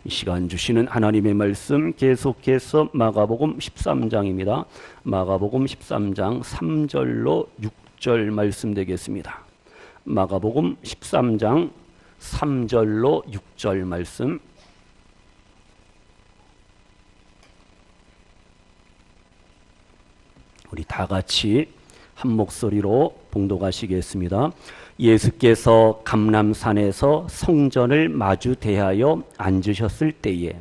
이 시간 주시는 하나님의 말씀 계속해서 마가복음 13장입니다. 마가복음 13장 3절로 6절 말씀 되겠습니다. 마가복음 13장 3절로 6절 말씀. 우리 다 같이 한 목소리로 봉독하시겠습니다. 예수께서 감람산에서 성전을 마주 대하여 앉으셨을 때에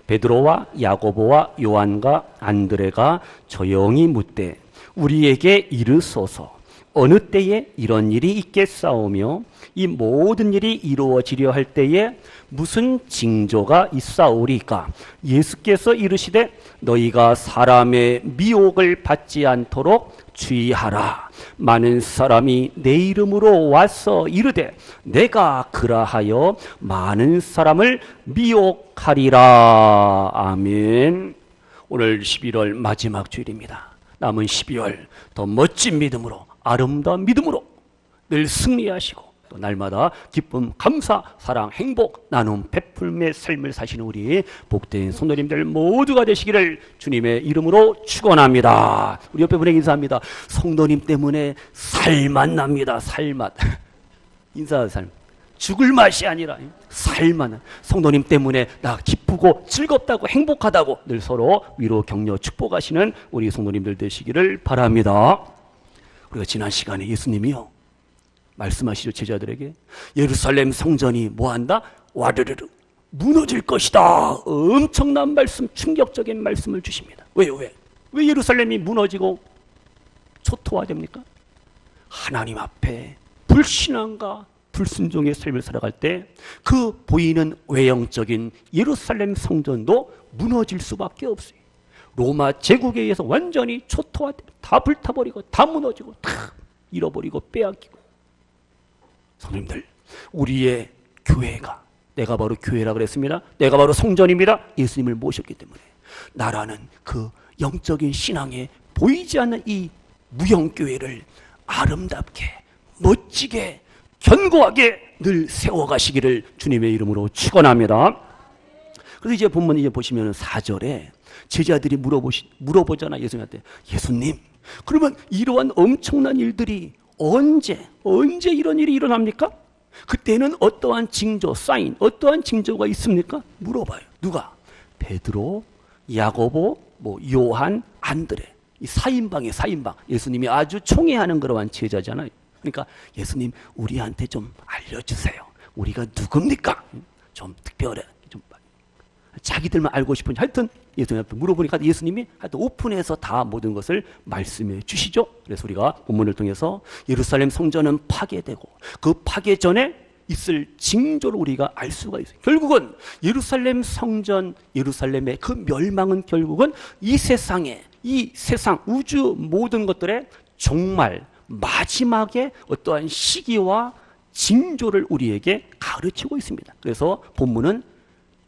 베드로와 야고보와 요한과 안드레가 조용히 묻되 우리에게 이르소서 어느 때에 이런 일이 있겠사오며 이 모든 일이 이루어지려 할 때에 무슨 징조가 있사오리까? 예수께서 이르시되 너희가 사람의 미혹을 받지 않도록 주의하라. 많은 사람이 내 이름으로 와서 이르되 내가 그라하여 많은 사람을 미혹하리라. 아멘. 오늘 11월 마지막 주일입니다. 남은 12월 더 멋진 믿음으로 아름다운 믿음으로 늘 승리하시고 또 날마다 기쁨, 감사, 사랑, 행복, 나눔, 베풀매 삶을 사시는 우리 복된 성도님들 모두가 되시기를 주님의 이름으로 축원합니다. 우리 옆에 분에게 인사합니다. 성도님 때문에 살맛 납니다. 살맛. 인사하는 삶. 죽을 맛이 아니라 살맛. 성도님 때문에 나 기쁘고 즐겁다고 행복하다고 늘 서로 위로 격려 축복하시는 우리 성도님들 되시기를 바랍니다. 우리가 지난 시간에 예수님이요 말씀하시죠. 제자들에게 예루살렘 성전이 뭐한다? 와르르르 무너질 것이다. 엄청난 말씀, 충격적인 말씀을 주십니다. 왜요? 왜 예루살렘이 무너지고 초토화됩니까? 하나님 앞에 불신앙과 불순종의 삶을 살아갈 때 그 보이는 외형적인 예루살렘 성전도 무너질 수밖에 없어요. 로마 제국에 의해서 완전히 초토화되고 다 불타버리고 다 무너지고 다 잃어버리고 빼앗기고. 성도님들, 우리의 교회가, 내가 바로 교회라 그랬습니다. 내가 바로 성전입니다. 예수님을 모셨기 때문에 나라는 그 영적인 신앙에 보이지 않는 이 무형교회를 아름답게 멋지게 견고하게 늘 세워가시기를 주님의 이름으로 축원합니다. 그래서 이제 본문 이제 보시면 4절에 제자들이 물어보잖아. 예수님한테. 예수님, 그러면 이러한 엄청난 일들이 언제 이런 일이 일어납니까? 그때는 어떠한 징조, 사인, 어떠한 징조가 있습니까? 물어봐요. 누가? 베드로, 야고보, 요한, 안드레. 이 4인방이에요. 4인방. 예수님이 아주 총애하는 그러한 제자잖아요. 그러니까 예수님, 우리한테 좀 알려주세요. 우리가 누굽니까? 좀 특별해. 좀 자기들만 알고 싶은지. 하여튼 예수님 앞에 물어보니까 예수님이 하여튼 오픈해서 다 모든 것을 말씀해 주시죠. 그래서 우리가 본문을 통해서 예루살렘 성전은 파괴되고 그 파괴 전에 있을 징조를 우리가 알 수가 있어요. 결국은 예루살렘 성전, 예루살렘의 그 멸망은 결국은 이 세상, 우주 모든 것들의 종말, 마지막에 어떠한 시기와 징조를 우리에게 가르치고 있습니다. 그래서 본문은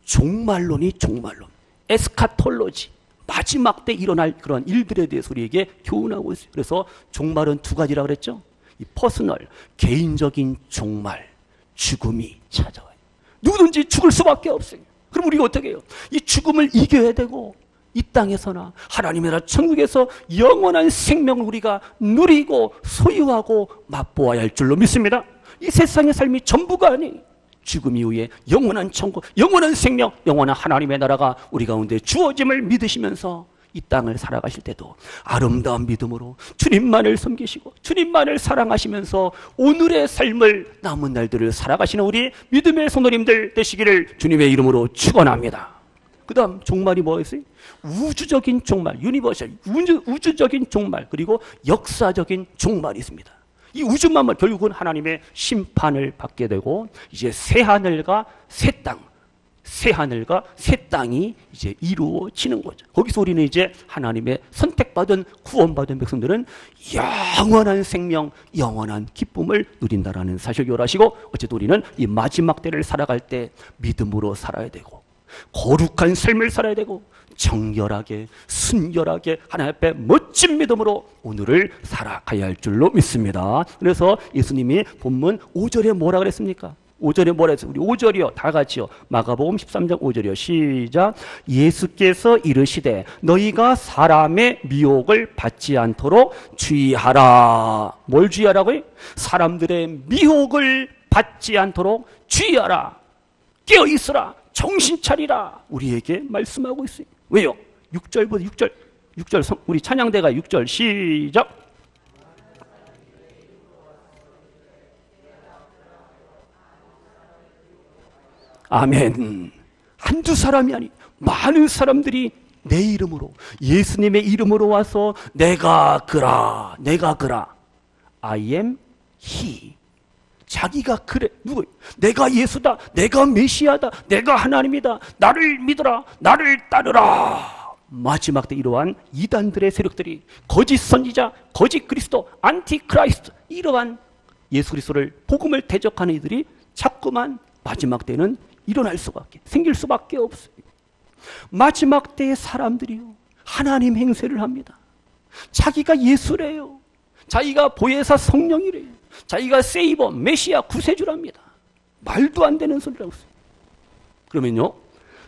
종말론이 종말론, 에스카톨로지, 마지막 때 일어날 그런 일들에 대해서 우리에게 교훈하고 있어요. 그래서 종말은 두 가지라고 그랬죠. 이 퍼스널, 개인적인 종말, 죽음이 찾아와요. 누구든지 죽을 수밖에 없어요. 그럼 우리가 어떻게 해요? 이 죽음을 이겨야 되고 이 땅에서나 하나님의 나라 천국에서 영원한 생명을 우리가 누리고 소유하고 맛보아야 할 줄로 믿습니다. 이 세상의 삶이 전부가 아니에요. 죽음 이후에 영원한 천국, 영원한 생명, 영원한 하나님의 나라가 우리 가운데 주어짐을 믿으시면서 이 땅을 살아가실 때도 아름다운 믿음으로 주님만을 섬기시고 주님만을 사랑하시면서 오늘의 삶을, 남은 날들을 살아가시는 우리 믿음의 성도님들 되시기를 주님의 이름으로 축원합니다. 그 다음 종말이 뭐였어요? 우주적인 종말, 유니버셜, 우주적인 종말, 그리고 역사적인 종말이 있습니다. 이 우주만물 결국은 하나님의 심판을 받게 되고 이제 새 하늘과 새 땅, 새 하늘과 새 땅이 이제 이루어지는 거죠. 거기서 우리는 이제 하나님의 선택받은 구원받은 백성들은 영원한 생명, 영원한 기쁨을 누린다라는 사실을 요하시고, 어쨌든 우리는 이 마지막 때를 살아갈 때 믿음으로 살아야 되고 거룩한 삶을 살아야 되고 정결하게 순결하게 하나님 앞에 멋진 믿음으로 오늘을 살아가야 할 줄로 믿습니다. 그래서 예수님이 본문 5절에 뭐라 그랬습니까? 5절에 뭐라 했어요? 우리 5절이요. 다 같이요. 마가복음 13장 5절이요. 시작. 예수께서 이르시되 너희가 사람의 미혹을 받지 않도록 주의하라. 뭘 주의하라고요? 사람들의 미혹을 받지 않도록 주의하라. 깨어 있으라. 정신 차리라. 우리에게 말씀하고 있어요. 왜요? 6절부터 6절 우리 찬양대가 6절 시작. 아멘. 한두 사람이 아니 많은 사람들이 내 이름으로 예수님의 이름으로 와서 내가 그라 I am he. 자기가 그래. 누구? 내가 예수다. 내가 메시아다. 내가 하나님이다. 나를 믿어라. 나를 따르라. 마지막 때 이러한 이단들의 세력들이 거짓 선지자, 거짓 그리스도, 안티크라이스트 이러한 예수 그리스도를 복음을 대적하는 이들이 자꾸만 마지막 때는 일어날 수밖에 생길 수밖에 없어요. 마지막 때의 사람들이요 하나님 행세를 합니다. 자기가 예수래요. 자기가 보혜사 성령이래요. 자기가 세이버 메시아 구세주랍니다. 말도 안 되는 소리라고 했어요. 그러면요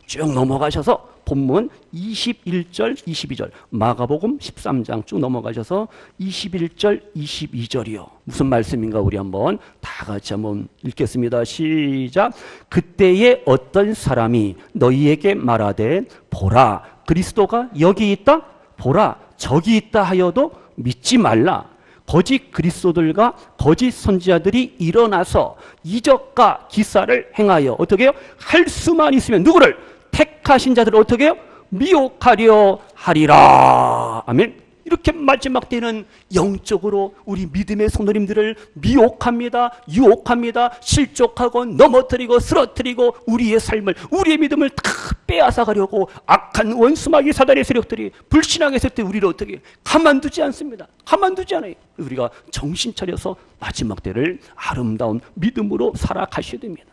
쭉 넘어가셔서 본문 21절 22절 마가복음 13장 쭉 넘어가셔서 21절 22절이요 무슨 말씀인가 우리 한번 다 같이 한번 읽겠습니다. 시작. 그때에 어떤 사람이 너희에게 말하되 보라 그리스도가 여기 있다 보라 저기 있다 하여도 믿지 말라. 거짓 그리스도들과 거짓 선지자들이 일어나서 이적과 기사를 행하여 어떻게 해요? 할 수만 있으면 누구를? 택하신 자들을 어떻게 해요? 미혹하려 하리라. 아멘. 이렇게 마지막 때는 영적으로 우리 믿음의 성도님들을 미혹합니다. 유혹합니다. 실족하고 넘어뜨리고 쓰러뜨리고 우리의 삶을 우리의 믿음을 다 빼앗아가려고 악한 원수마귀 사단의 세력들이 불신앙의 세력들이 우리를 어떻게 가만두지 않습니다. 가만두지 않아요. 우리가 정신 차려서 마지막 때를 아름다운 믿음으로 살아가셔야 됩니다.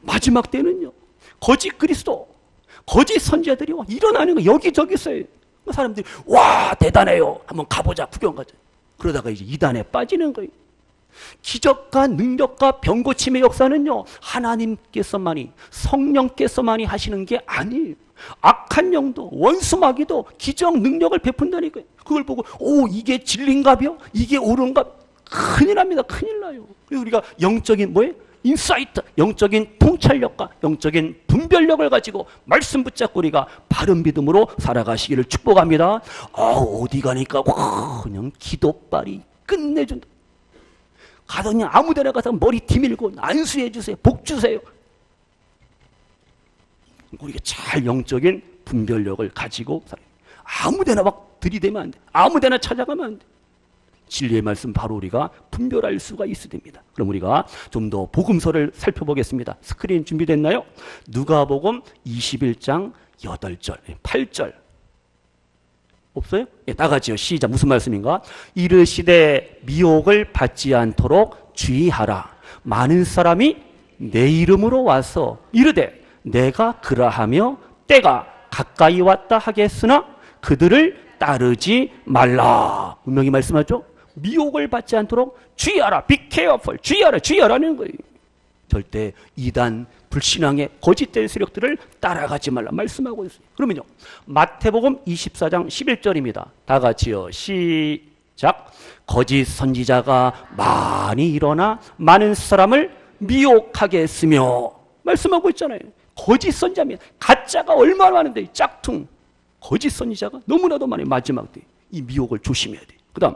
마지막 때는요 거짓 그리스도 거짓 선지자들이 일어나는 거 여기저기 있어요. 사람들이 와 대단해요. 한번 가보자 구경 가자. 그러다가 이제 이단에 빠지는 거예요. 기적과 능력과 병고침의 역사는요 하나님께서만이 성령께서만이 하시는 게 아니에요. 악한 영도 원수마귀도 기적 능력을 베푼다니까요. 그걸 보고 오 이게 진리인가요? 이게 옳은가? 큰일 납니다. 큰일 나요. 그래서 우리가 영적인 뭐예요? 인사이트, 영적인 통찰력과 영적인 분별력을 가지고 말씀 붙잡고 우리가 바른 믿음으로 살아가시기를 축복합니다. 어디 가니까 그냥 기도빨이 끝내준다. 가더니 아무 데나 가서 머리 디밀고 안수해 주세요. 복 주세요. 우리가 잘 영적인 분별력을 가지고 살아요. 아무 데나 막 들이대면 안 돼. 아무 데나 찾아가면 안 돼. 진리의 말씀 바로 우리가 분별할 수가 있어야 됩니다. 그럼 우리가 좀 더 복음서를 살펴보겠습니다. 스크린 준비됐나요? 누가복음 21장 8절, 8절 없어요? 예, 다 같이요. 시작. 무슨 말씀인가? 이르시되 미혹을 받지 않도록 주의하라. 많은 사람이 내 이름으로 와서 이르되 내가 그라하며 때가 가까이 왔다 하겠으나 그들을 따르지 말라. 분명히 말씀하죠? 미혹을 받지 않도록 주의하라. Be careful. 주의하라는 거예요. 절대 이단 불신앙의 거짓된 세력들을 따라가지 말라 말씀하고 있어요. 그러면요 마태복음 24장 11절입니다. 다 같이요. 시작. 거짓 선지자가 많이 일어나 많은 사람을 미혹하게 했으며 말씀하고 있잖아요. 거짓 선지자입니다. 가짜가 얼마나 많은데 짝퉁 거짓 선지자가 너무나도 많아요. 마지막 때 이 미혹을 조심해야 돼요. 그 다음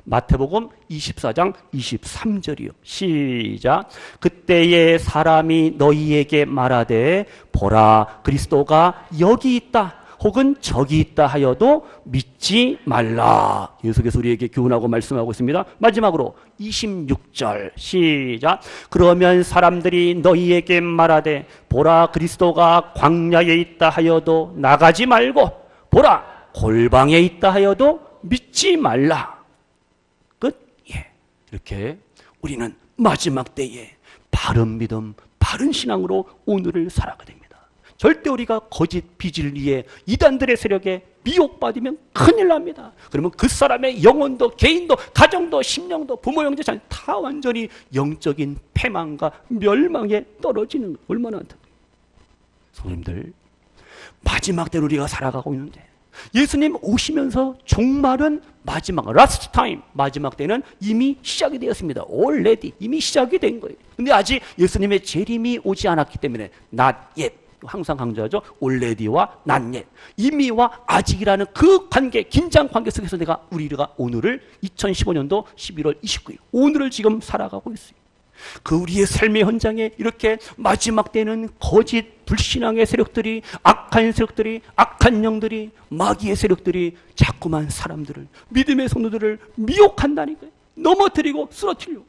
마태복음 24장 23절이요. 시작. 그때에 사람이 너희에게 말하되 보라 그리스도가 여기 있다 혹은 저기 있다 하여도 믿지 말라. 계속해서 우리에게 교훈하고 말씀하고 있습니다. 마지막으로 26절 시작. 그러면 사람들이 너희에게 말하되 보라 그리스도가 광야에 있다 하여도 나가지 말고 보라 골방에 있다 하여도 믿지 말라. 이렇게 우리는 마지막 때에 바른 믿음, 바른 신앙으로 오늘을 살아가야 됩니다. 절대 우리가 거짓 비진리의 이단들의 세력에 미혹받으면 큰일 납니다. 그러면 그 사람의 영혼도 개인도 가정도 심령도 부모 형제 자녀 다 완전히 영적인 패망과 멸망에 떨어지는 거예요. 얼마나 안타까워요. 성도님들, 마지막 때로 우리가 살아가고 있는데 예수님 오시면서 종말은 마지막, last time, 마지막 때는 이미 시작이 되었습니다. already, 이미 시작이 된 거예요. 근데 아직 예수님의 재림이 오지 않았기 때문에 not yet, 항상 강조하죠. already와 not yet, 이미와 아직이라는 그 관계, 긴장 관계 속에서 우리가 오늘을 2015년도 11월 29일, 오늘을 지금 살아가고 있어요. 그 우리의 삶의 현장에 이렇게 마지막 때는 거짓 불신앙의 세력들이, 악한 세력들이, 악한 영들이, 마귀의 세력들이 자꾸만 사람들을, 믿음의 성도들을 미혹한다니까요. 넘어뜨리고 쓰러뜨리려고.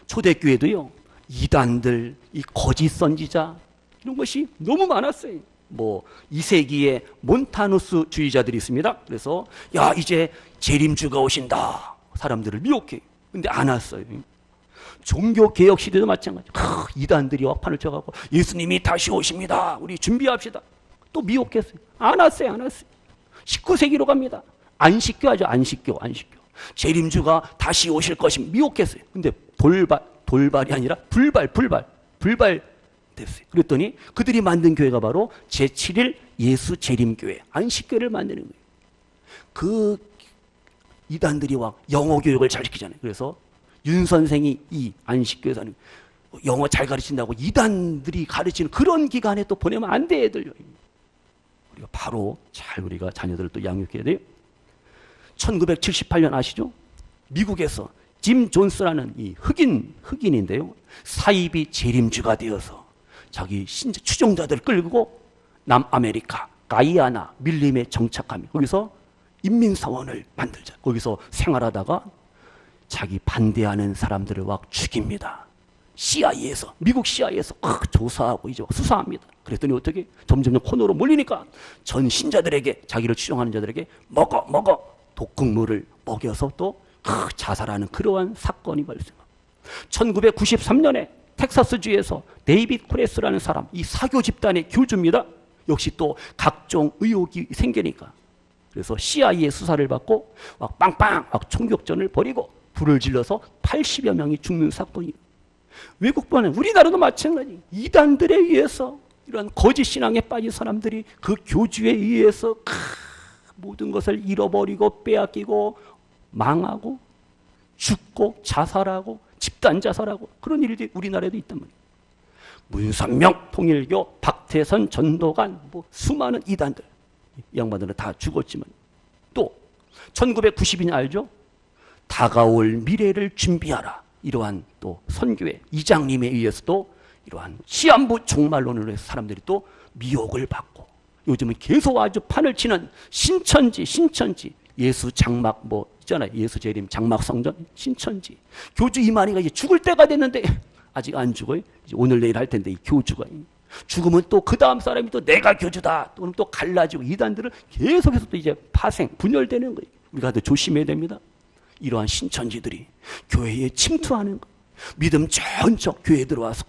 초대교회도요, 이단들, 이 거짓 선지자 이런 것이 너무 많았어요. 2세기에 몬타누스 주의자들이 있습니다. 그래서 야, 이제 재림주가 오신다, 사람들을 미혹해. 근데 안 왔어요. 종교개혁 시대도 마찬가지. 이단들이 확판을 쳐갖고 예수님이 다시 오십니다, 우리 준비합시다. 또 미혹했어요. 안 왔어요. 19세기로 갑니다. 안식교 하죠. 안식교. 재림주가 다시 오실 것임 미혹했어요. 근데 돌발이 아니라 불발 됐어요. 그랬더니 그들이 만든 교회가 바로 제7일 예수 재림교회, 안식교회를 만드는 거예요. 그 이단들이 영어 교육을 잘 시키잖아요. 그래서 윤 선생이 이 안식교에서는 영어 잘 가르친다고 이단들이 가르치는 그런 기관에 또 보내면 안 돼, 애들. 우리가 바로 잘 우리가 자녀들을 또 양육해야 돼요. 1978년 아시죠? 미국에서 짐 존스라는 이 흑인인데요. 사이비 재림주가 되어서 자기 추종자들을 끌고 남아메리카, 가이아나, 밀림에 정착하며 거기서 인민사원을 만들자. 거기서 생활하다가 자기 반대하는 사람들을 죽입니다. CIA에서, 미국 CIA에서 조사하고 이제 수사합니다. 그랬더니 어떻게? 점점 코너로 몰리니까 전 신자들에게, 자기를 추종하는 자들에게 먹어 독극물을 먹여서 또 자살하는 그러한 사건이 발생합니다. 1993년에 텍사스주에서 데이빗 코레스라는 사람, 이 사교 집단의 교주입니다. 역시 또 각종 의혹이 생기니까 그래서 CIA 수사를 받고 빵빵 총격전을 벌이고 불을 질러서 80여 명이 죽는 사건이에요. 외국보다는 우리나라도 마찬가지. 이단들에 의해서 이런 거짓 신앙에 빠진 사람들이 그 교주에 의해서 모든 것을 잃어버리고 빼앗기고 망하고 죽고 자살하고 집단 자살하고 그런 일들이 우리나라에도 있단 말이에요. 문선명, 통일교, 박태선, 전도관, 수많은 이단들, 이 양반들은 다 죽었지만 또 1992년 알죠? 다가올 미래를 준비하라, 이러한 또 선교회 이장님에 의해서도 이러한 시한부 종말론으로 해서 사람들이 또 미혹을 받고 요즘은 계속 아주 판을 치는 신천지 예수 장막 있잖아요. 예수 재림 장막 성전 신천지 교주 이만희가 이제 죽을 때가 됐는데 아직 안 죽어요. 이제 오늘 내일 할 텐데 이 교주가 죽으면 또 그 다음 사람이 또 내가 교주다 또는 또 갈라지고 이단들을 계속해서 또 이제 파생 분열되는 거예요. 우리가 더 조심해야 됩니다. 이러한 신천지들이 교회에 침투하는 거예요. 믿음 좋은 척 교회에 들어와서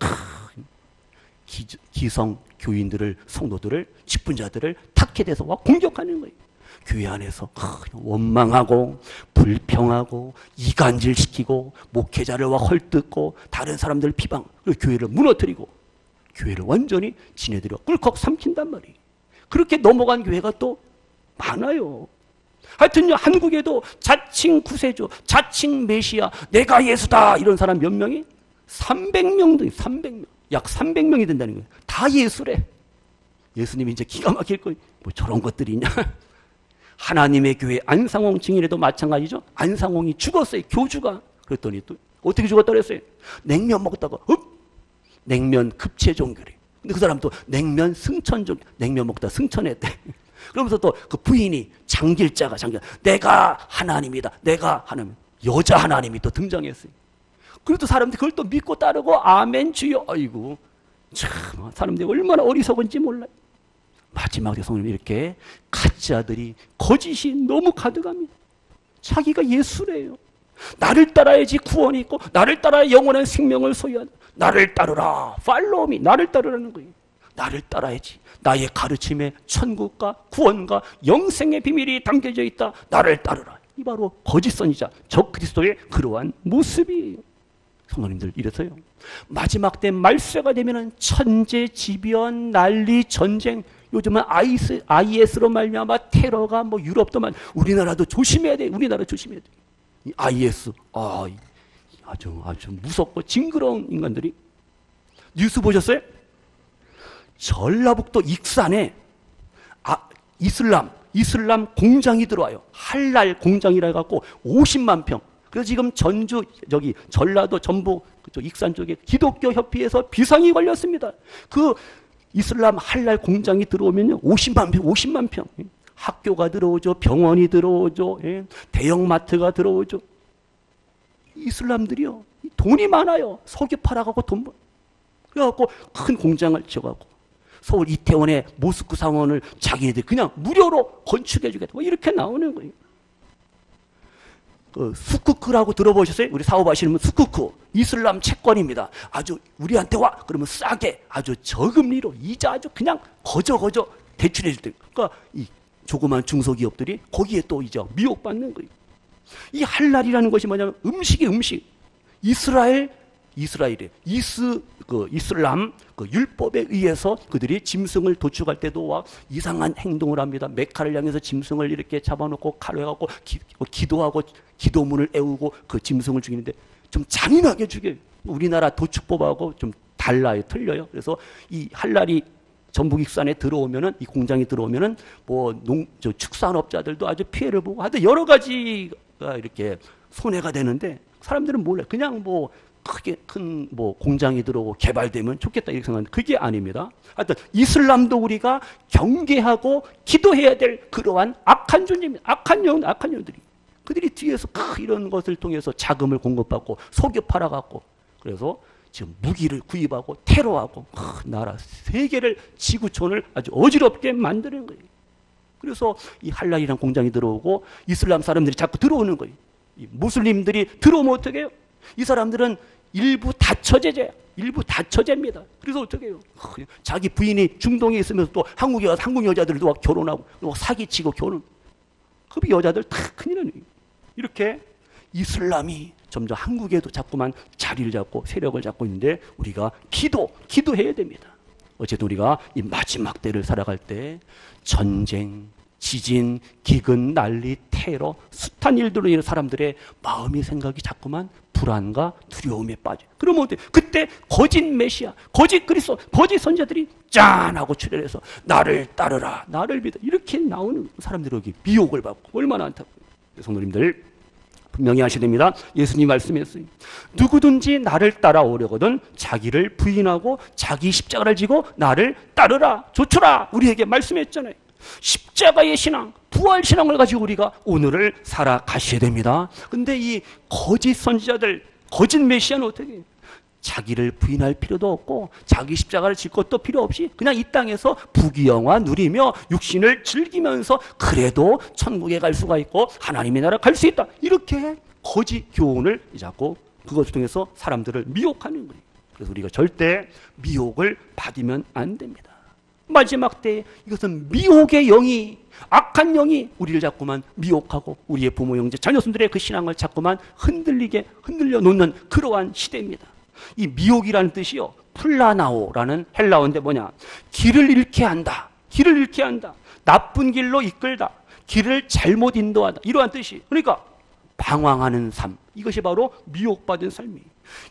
기성 교인들을, 성도들을, 직분자들을 타켓해서 공격하는 거예요. 교회 안에서 원망하고 불평하고 이간질시키고 목회자를 헐뜯고 다른 사람들을 비방, 교회를 무너뜨리고 교회를 완전히 지네들이 꿀꺽 삼킨단 말이에요. 그렇게 넘어간 교회가 또 많아요. 하여튼요, 한국에도 자칭 구세주, 자칭 메시아, 내가 예수다 이런 사람 몇 명이? 300명 등 300명, 약 300명이 된다는 거예요. 다 예수래. 예수님이 이제 기가 막힐 거예요. 저런 것들이 있냐? 하나님의 교회 안상홍 증인에도 마찬가지죠. 안상홍이 죽었어요, 교주가. 그랬더니 또 어떻게 죽었다 그랬어요? 냉면 먹다가 냉면 급체 종교래. 근데 그 사람 또 냉면 승천 종교, 냉면 먹다 승천했대. 그러면서 또 그 부인이 장길자가 내가 하나님이다, 내가 하나님, 여자 하나님이 또 등장했어요. 그래도 사람들이 그걸 또 믿고 따르고 아멘 주여. 아이고 참 사람들이 얼마나 어리석은지 몰라요. 마지막에 성령님 이렇게 가짜들이 거짓이 너무 가득합니다. 자기가 예수래요. 나를 따라야지 구원이 있고 나를 따라야 영원한 생명을 소유한다. 나를 따르라, 팔로우 미, 나를 따르라는 거예요. 나를 따라야지. 나의 가르침에 천국과 구원과 영생의 비밀이 담겨져 있다. 나를 따르라. 이 바로 거짓 선지자 적그리스도의 그러한 모습이에요. 성도님들, 이래서요, 마지막 때 말세가 되면은 천재지변, 난리, 전쟁, 요즘은 IS로 말미암아 테러가 뭐 유럽도 우리나라도 조심해야 돼. 우리나라 조심해야 돼. 이 IS, 아주 무섭고 징그러운 인간들이. 뉴스 보셨어요? 전라북도 익산에 이슬람 공장이 들어와요. 할랄 공장이라 해갖고 50만 평. 그래서 지금 전라도 전북 그쪽 익산 쪽에 기독교 협회에서 비상이 걸렸습니다. 그 이슬람 할랄 공장이 들어오면요, 50만 평. 학교가 들어오죠, 병원이 들어오죠, 대형마트가 들어오죠. 이슬람들이요, 돈이 많아요. 석유 팔아가고 돈 벌. 그래갖고 큰 공장을 지어가고 서울 이태원의 모스크 사원을 자기네들 그냥 무료로 건축해주겠다. 뭐 이렇게 나오는 거예요. 수쿠크라고 들어보셨어요? 우리 사업하시는 분 수쿠크. 이슬람 채권입니다. 아주 우리한테 와. 그러면 싸게 아주 저금리로 이자 아주 그냥 거저 대출해 줄 때. 그러니까 이 조그만 중소기업들이 거기에 또 이제 미혹받는 거예요. 이 할랄이라는 것이 뭐냐면 음식. 이스라엘의 이슬람 율법에 의해서 그들이 짐승을 도축할 때도 이상한 행동을 합니다. 메카를 향해서 짐승을 이렇게 잡아놓고 칼로 해갖고 기도하고 기도문을 애우고 그 짐승을 죽이는데 좀 잔인하게 죽여요. 우리나라 도축법하고 좀 달라요. 틀려요. 그래서 이 할랄이 전북 익산에 들어오면은, 이 공장이 들어오면은 축산업자들도 아주 피해를 보고 하여튼 여러 가지가 이렇게 손해가 되는데 사람들은 몰라요. 그냥 큰 공장이 들어오고 개발되면 좋겠다 이렇게 생각하는데 그게 아닙니다. 하여튼 이슬람도 우리가 경계하고 기도해야 될 그러한 악한 존재입니다. 악한 영들이. 그들이 뒤에서 이런 것을 통해서 자금을 공급받고 석유 팔아갖고 그래서 지금 무기를 구입하고 테러하고 나라 세계를 지구촌을 아주 어지럽게 만드는 거예요. 그래서 이 할랄이라는 공장이 들어오고 이슬람 사람들이 자꾸 들어오는 거예요. 이 무슬림들이 들어오면 어떻게 해요? 이 사람들은 일부 다처제입니다. 그래서 어떻게 해요? 자기 부인이 중동에 있으면서 또 한국 여자들도 결혼하고 사기치고 결혼. 그 여자들 다 큰일 나요. 이렇게 이슬람이 점점 한국에도 자꾸만 자리를 잡고 세력을 잡고 있는데 우리가 기도해야 됩니다. 어쨌든 우리가 이 마지막 때를 살아갈 때 전쟁, 지진, 기근, 난리, 테러, 숱한 일들로 인해 사람들의 마음이 생각이 자꾸만 불안과 두려움에 빠져요. 그러면 어때요? 그때 거짓 메시아, 거짓 그리스도, 거짓 선지자들이 짠 하고 출현해서 나를 따르라, 나를 믿어 이렇게 나오는 사람들이 여기 미혹을 받고 얼마나 안타까워요. 성도님들 분명히 하셔야 됩니다. 예수님 말씀했어요. 누구든지 나를 따라오려거든 자기를 부인하고 자기 십자가를 지고 나를 따르라, 좋더라 우리에게 말씀했잖아요. 십자가의 신앙, 부활 신앙을 가지고 우리가 오늘을 살아가셔야 됩니다. 근데 이 거짓 선지자들, 거짓 메시아는 어떻게 해요? 자기를 부인할 필요도 없고 자기 십자가를 질 것도 필요 없이 그냥 이 땅에서 부귀영화 누리며 육신을 즐기면서 그래도 천국에 갈 수가 있고 하나님의 나라 갈 수 있다. 이렇게 거짓 교훈을 자꾸 그것을 통해서 사람들을 미혹하는 거예요. 그래서 우리가 절대 미혹을 받으면 안 됩니다. 마지막 때 이것은 미혹의 영이, 악한 영이 우리를 자꾸만 미혹하고 우리의 부모, 형제, 자녀들의 그 신앙을 자꾸만 흔들려 놓는 그러한 시대입니다. 이 미혹이라는 뜻이요, 플라나오라는 헬라어인데 뭐냐? 길을 잃게 한다. 길을 잃게 한다. 나쁜 길로 이끌다. 길을 잘못 인도하다. 이러한 뜻이. 그러니까 방황하는 삶. 이것이 바로 미혹받은 삶이에요.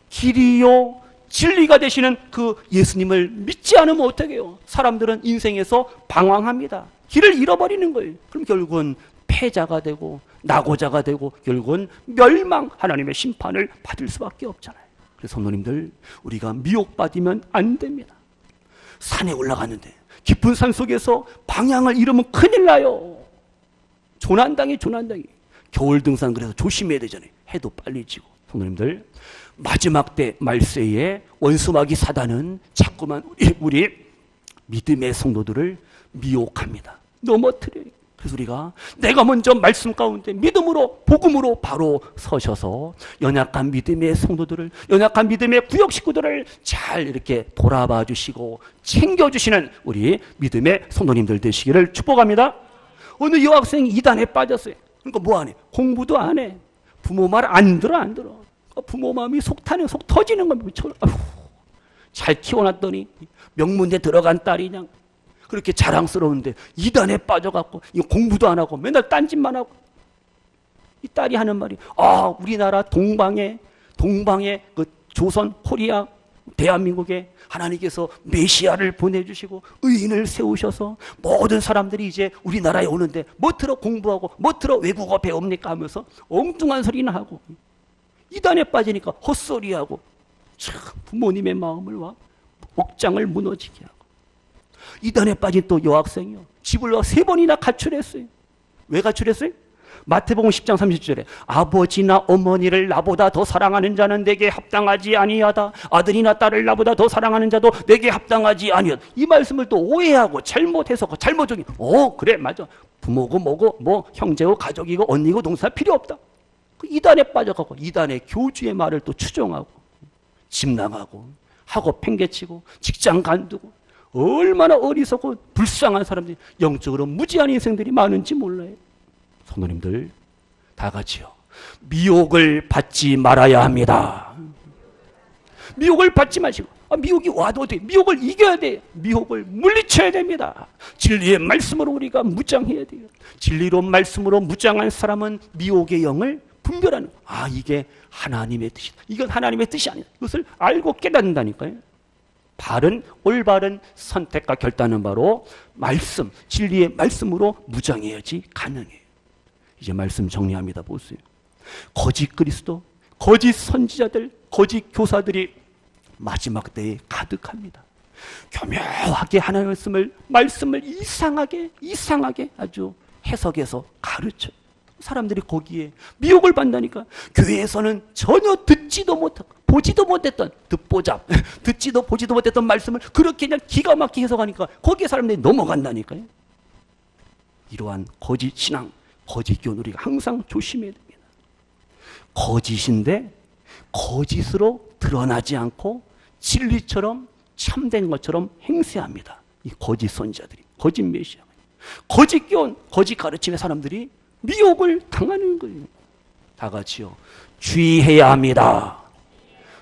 길이요, 진리가 되시는 그 예수님을 믿지 않으면 어떻게 해요? 사람들은 인생에서 방황합니다. 길을 잃어버리는 거예요. 그럼 결국은 패자가 되고 낙오자가 되고 결국은 멸망, 하나님의 심판을 받을 수밖에 없잖아요. 그래서 성도님들, 우리가 미혹받으면 안 됩니다. 산에 올라갔는데 깊은 산 속에서 방향을 잃으면 큰일 나요. 조난당해. 겨울 등산 그래서 조심해야 되잖아요. 해도 빨리 지고. 성도님들, 마지막 때 말세에 원수마귀 사단은 자꾸만 우리 믿음의 성도들을 미혹합니다. 넘어뜨려요. 그래서 우리가 내가 먼저 말씀 가운데 믿음으로 복음으로 바로 서셔서 연약한 믿음의 성도들을, 연약한 믿음의 구역 식구들을 잘 이렇게 돌아봐 주시고 챙겨주시는 우리 믿음의 성도님들 되시기를 축복합니다. 어느 여학생이 이단에 빠졌어요. 그러니까 뭐 안 해? 공부도 안 해. 부모 말 안 들어. 부모 마음이 속 타는, 속 터지는 겁니다. 잘 키워놨더니 명문대 들어간 딸이 그냥 그렇게 자랑스러운데 이단에 빠져갖고 공부도 안 하고 맨날 딴짓만 하고, 이 딸이 하는 말이, 우리나라 동방에 그 조선 코리아 대한민국에 하나님께서 메시아를 보내주시고 의인을 세우셔서 모든 사람들이 이제 우리나라에 오는데 뭐트러 공부하고 뭐트러 외국어 배웁니까 하면서 엉뚱한 소리나 하고, 이단에 빠지니까 헛소리하고, 참 부모님의 마음을 목장을 무너지게 하고. 이단에 빠진 또 여학생이요, 집을 3번이나 가출했어요. 왜 가출했어요? 마태복음 10장 30절에 아버지나 어머니를 나보다 더 사랑하는 자는 내게 합당하지 아니하다. 아들이나 딸을 나보다 더 사랑하는 자도 내게 합당하지 아니하다. 이 말씀을 또 오해하고 잘못 해석하고 잘못 적용. 그래 맞아. 부모고 뭐고 뭐 형제고 가족이고 언니고 동생 필요 없다. 그 이단에 빠져가고 이단의 교주의 말을 또 추종하고 집 나가고 학업 팽개치고 직장 간두고, 얼마나 어리석고 불쌍한 사람들이, 영적으로 무지한 인생들이 많은지 몰라요. 성도님들 다 같이요, 미혹을 받지 말아야 합니다. 미혹을 받지 마시고, 미혹이 와도 돼. 미혹을 이겨야 돼. 미혹을 물리쳐야 됩니다. 진리의 말씀으로 우리가 무장해야 돼요. 진리로 말씀으로 무장한 사람은 미혹의 영을 분별하는, 이게 하나님의 뜻이다. 이건 하나님의 뜻이 아니다. 이것을 알고 깨닫는다니까요. 올바른 선택과 결단은 바로 말씀, 진리의 말씀으로 무장해야지 가능해요. 이제 말씀 정리합니다. 보세요. 거짓 그리스도, 거짓 선지자들, 거짓 교사들이 마지막 때에 가득합니다. 교묘하게 하나님의 말씀을 이상하게 아주 해석해서 가르쳐요. 사람들이 거기에 미혹을 받다니까. 교회에서는 전혀 듣지도 못하고 보지도 못했던, 듣지도 보지도 못했던 말씀을 그렇게 그냥 기가 막히게 해석하니까 거기에 사람들이 넘어간다니까요. 이러한 거짓 신앙, 거짓 교훈 우리가 항상 조심해야 됩니다. 거짓인데 거짓으로 드러나지 않고 진리처럼 참된 것처럼 행세합니다. 이 거짓 선지자들이, 거짓 메시아, 거짓 교훈, 거짓 가르침의 사람들이 미혹을 당하는 거예요. 다 같이요, 주의해야 합니다.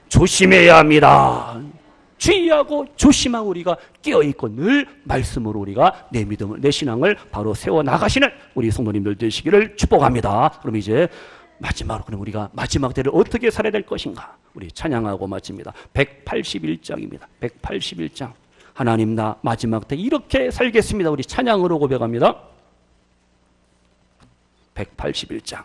조심해야 합니다. 주의하고 조심하고 우리가 깨어있고 늘 말씀으로 우리가 내 믿음을, 내 신앙을 바로 세워나가시는 우리 성도님들 되시기를 축복합니다. 그럼 이제 마지막으로, 그럼 우리가 마지막 때를 어떻게 살아야 될 것인가, 우리 찬양하고 마칩니다. 181장입니다. 181장. 하나님, 나 마지막 때 이렇게 살겠습니다. 우리 찬양으로 고백합니다. 181장.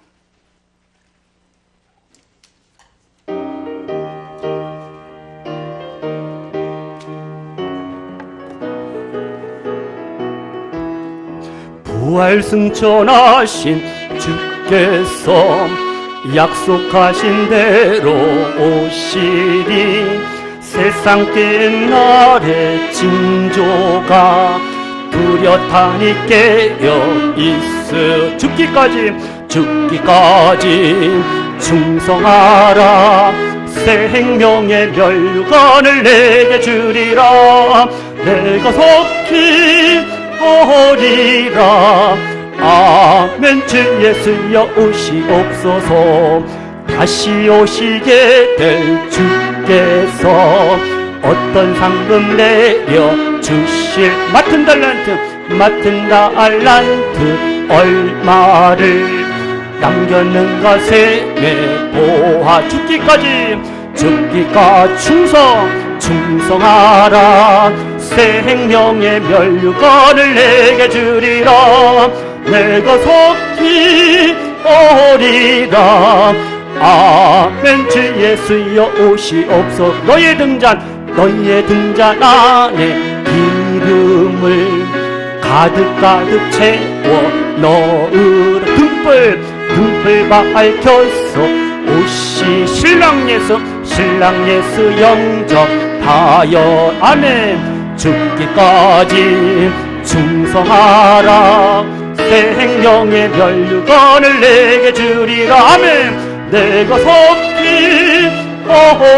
부활 승천하신 주께서 약속하신 대로 오시리. 세상 끝날의 징조가 뚜렷하니 깨어 있으. 죽기까지 충성하라. 새 생명의 멸관을 내게 주리라. 내가 속히 오리라. 아멘. 주 예수여 오시옵소서. 다시 오시게 될 주께서 어떤 상금 내려 주실 맡은 달란트 얼마를 남겼는가 셈에 보아. 죽기까지 충성하라. 새 생명의 멸관을 내게 주리라. 내가 속히 오리라. 아멘. 주 예수여 오시옵소서. 너의 등잔 안에 기름을 가득 채워 넣으라. 등불 밝혀서 오시. 신랑 예수 영접하여. 아멘. 죽기까지 충성하라. 생명의 멸류관을 내게 주리라. 아멘. 내가 속히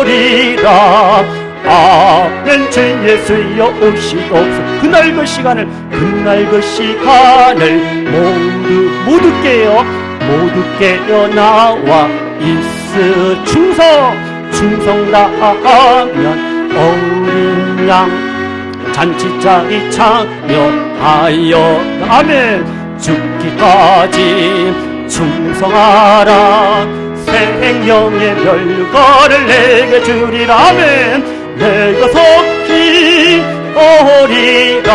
오리라. 아멘. 주 예수여 오시옵소서. 그날 그 시간을 모두 깨어 나와 있으. 충성 다하면 어린 양 잔치자리 참여하여. 아멘. 죽기까지 충성하라. 생명의 멸류관을 내게 주리라. 아멘. 내가 속히 오리라.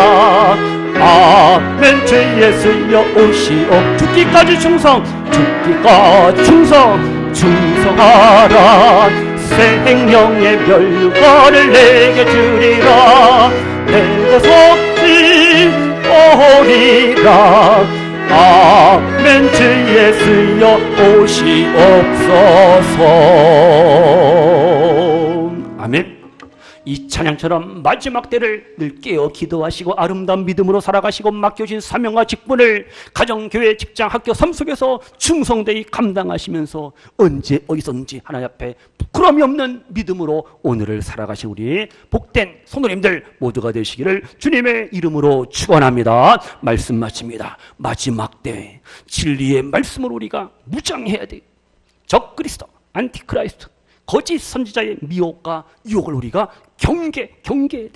아멘. 주 예수여 오시오. 죽기까지 충성하라. 생명의 멸류관을 내게 주리라. 내가 속히 오리라. 아멘. 주 예수여 오시옵소서. 아멘. 이 찬양처럼 마지막 때를 늘 깨어 기도하시고 아름다운 믿음으로 살아가시고 맡겨진 사명과 직분을 가정, 교회, 직장, 학교, 삶 속에서 충성되이 감당하시면서 언제 어디서든지 하나님 앞에 부끄러움이 없는 믿음으로 오늘을 살아가신 우리 복된 성도님들 모두가 되시기를 주님의 이름으로 축원합니다. 말씀 마칩니다. 마지막 때 진리의 말씀으로 우리가 무장해야 돼. 적그리스도, 안티크라이스트, 거짓 선지자의 미혹과 유혹을 우리가 경계해야 돼.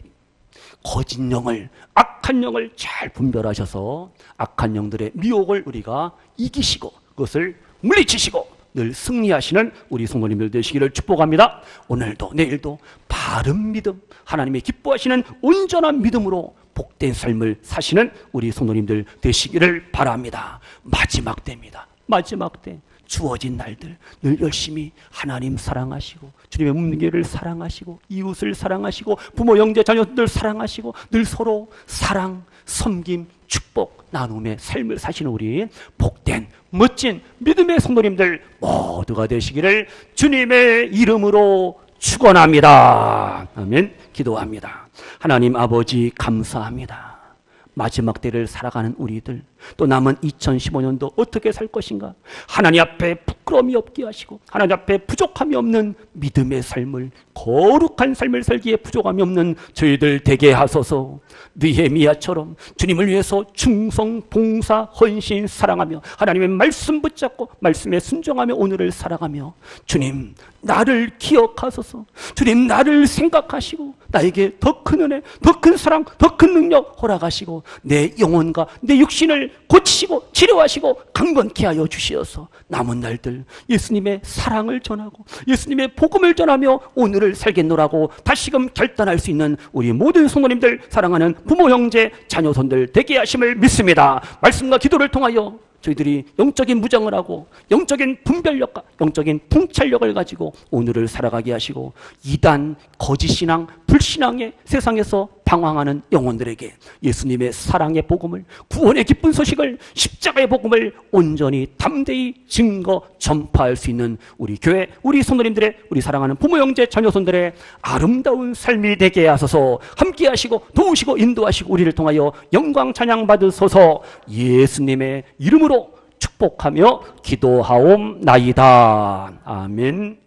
거짓 영을, 악한 영을 잘 분별하셔서 악한 영들의 미혹을 우리가 이기시고 그것을 물리치시고 늘 승리하시는 우리 성도님들 되시기를 축복합니다. 오늘도 내일도 바른 믿음, 하나님이 기뻐하시는 온전한 믿음으로 복된 삶을 사시는 우리 성도님들 되시기를 바랍니다. 마지막 때입니다. 마지막 때 주어진 날들 늘 열심히 하나님 사랑하시고 주님의 문계를 사랑하시고 이웃을 사랑하시고 부모, 형제, 자녀들 사랑하시고 늘 서로 사랑, 섬김, 축복, 나눔의 삶을 사시는 우리 복된 멋진 믿음의 성도님들 모두가 되시기를 주님의 이름으로 축원합니다. 아멘. 기도합니다. 하나님 아버지 감사합니다. 마지막 때를 살아가는 우리들, 또 남은 2015년도 어떻게 살 것인가? 하나님 앞에 부끄러움이 없게 하시고 하나님 앞에 부족함이 없는 믿음의 삶을, 거룩한 삶을 살기에 부족함이 없는 저희들 되게 하소서. 느헤미야처럼 주님을 위해서 충성, 봉사, 헌신, 사랑하며 하나님의 말씀 붙잡고 말씀에 순종하며 오늘을 살아가며 주님 나를 기억하소서. 주님 나를 생각하시고 나에게 더 큰 은혜, 더 큰 사랑, 더 큰 능력 허락하시고 내 영혼과 내 육신을 고치시고 치료하시고 강건케 하여 주시어서 남은 날들 예수님의 사랑을 전하고 예수님의 복음을 전하며 오늘을 살겠노라고 다시금 결단할 수 있는 우리 모든 성도님들, 사랑하는 부모, 형제, 자녀손들 되게 하심을 믿습니다. 말씀과 기도를 통하여 저희들이 영적인 무장을 하고 영적인 분별력과 영적인 통찰력을 가지고 오늘을 살아가게 하시고 이단, 거짓신앙, 불신앙의 세상에서 방황하는 영혼들에게 예수님의 사랑의 복음을, 구원의 기쁜 소식을, 십자가의 복음을 온전히 담대히 증거 전파할 수 있는 우리 교회, 우리 성도님들의, 우리 사랑하는 부모, 형제, 자녀손들의 아름다운 삶이 되게 하소서. 함께 하시고 도우시고 인도하시고 우리를 통하여 영광 찬양 받으소서. 예수님의 이름으로 축복하며 기도하옵나이다. 아멘.